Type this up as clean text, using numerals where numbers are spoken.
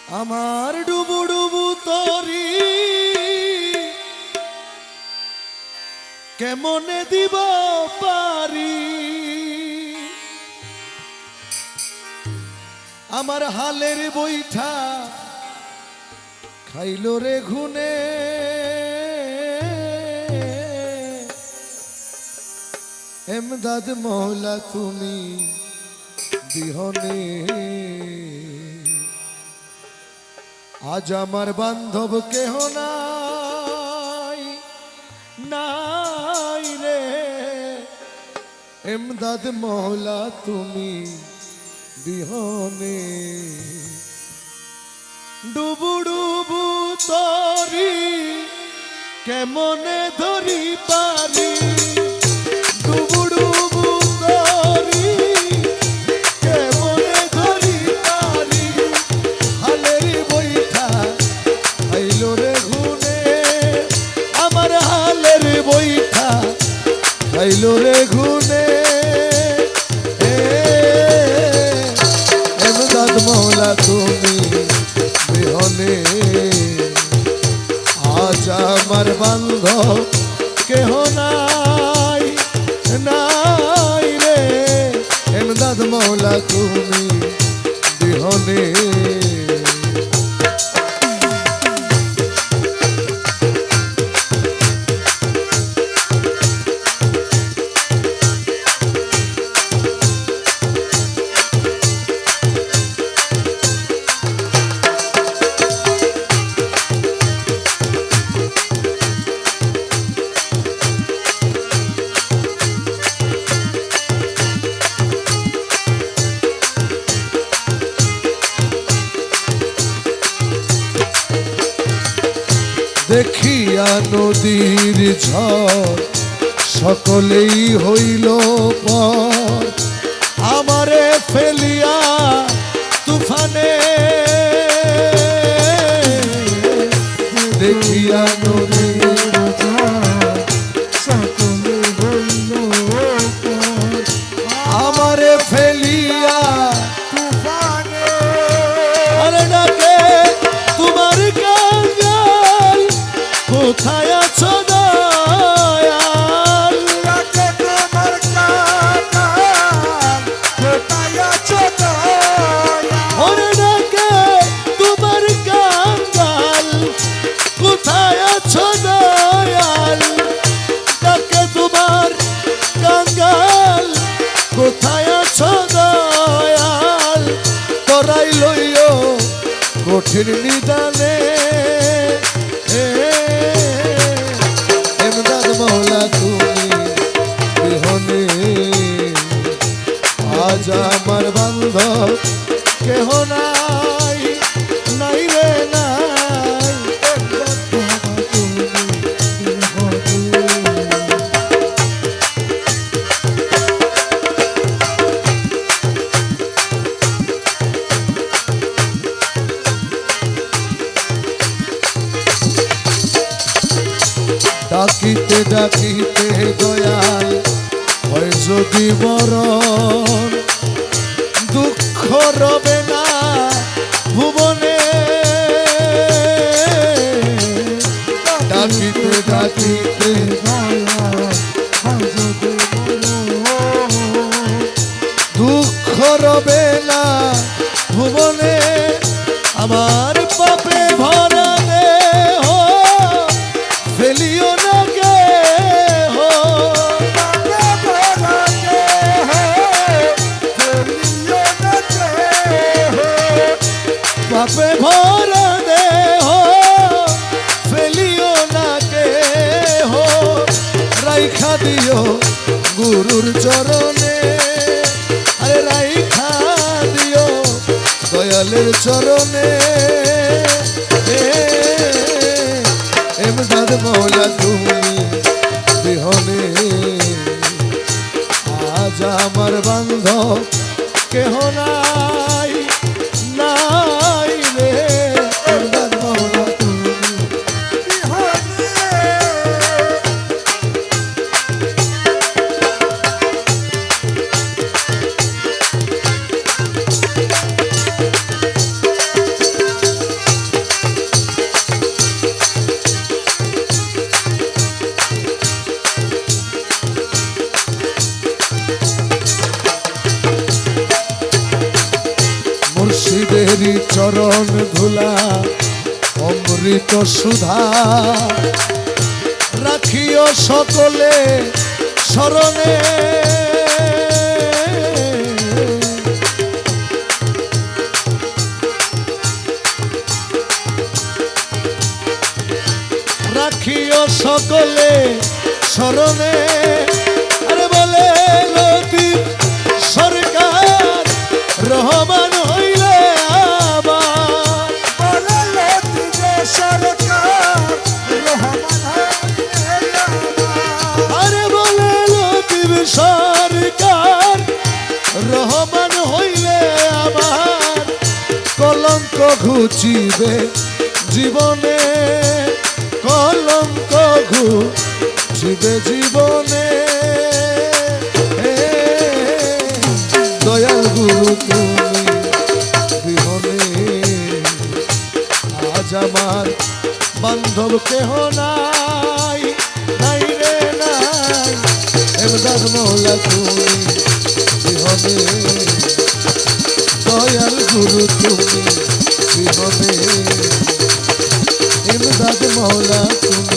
আমার ডুবু ডুবু তরি কেমনে দিব পারি, আমার হালের বৈঠা খাইলো রে ঘুনে। এমদাদ মৌলা তুমি বিহনে, আজ আমার বান্ধব কেহ নাই নাই রে। এমদাদ মৌলা তুমি বিহনে, ডুবু ডুবু তরি কেমনে ধরি পারি, ডুবু ডুবু তরি কেমনে ধরি পারি, হালের বৈঠা খাইলো রে ঘুনে, আমার হালের বৈঠা খাইলো রে ঘুনে। এমদাদ মৌলা তুমি বিহনে, আজ আমার বান্ধব কেহ নাই নাই রে। এমদাদ মৌলা তুমি বিহনে, দেখিয়া নদীর ঝড় সকলেই হইল পর, আমারে ফেলিয়া তুফানে। দেখিয়া নদীর ঝড় সকলে হইল পর, আমারে ফেলিয়া তুফানে। আরে ডাকে তোমার কাঙ্গাল কোথায় আছো দয়াল, ডাকে তোমার কাঙ্গাল কোথায় আছো দয়াল, ওরে ডাকে তোমার কাঙ্গাল কোথায় আছো দয়াল, ডাকে তোমার কাঙ্গাল কোথায় আছো দয়াল, তোরাই লইও কঠিন নিদানে। এমদাদ মৌলা তুমি বিহনে, আজ আমার বান্ধব কেহ নাই নাই রে নাই। ডাকিতে ডাকিতে দয়াল হয় যদি মরণ, দুঃখ রবে না ভুবনে। ডাকিতে ডাকিতে দুঃখ রবে না ভুবনে, আমার পাপে ভরা দেহ ফেলিও না কেহ, পাপে ভরা দেহ ফেলিও না কেহ, রাইখা দিও গুরুর চরণে, আরে রাইখা দিও দয়ালের চরণে। এমদাদ মৌলা তুমি বিহনে, আজ আমার বান্ধব কেহ নাই নাই রে। এমদাদ মৌলা তুমি বিহনে, চরণ ধুলা অমৃত সুধা রাখিও সকলে স্মরণে রাখিও সকলে স্মরণে আরে বলে লতিফ সরকার রহমান হইলে আবার বলে লতিফ সরকার রহমান হইলে আবার। আরে বলে লতিফ সরকার রহমান হইলে আবার কলঙ্ক ঘুচিবে জীবনে কলঙ্ক ঘুচিবে জীবনে দয়াল গুরু তুমি বিহনে আজ আমার বান্ধব কেহ নাই নাই রে নাই এমদাদ মৌলা তুমি বিহনে দয়াল গুরু তুমি বিহনে ইমদাদ মৌলা তুমি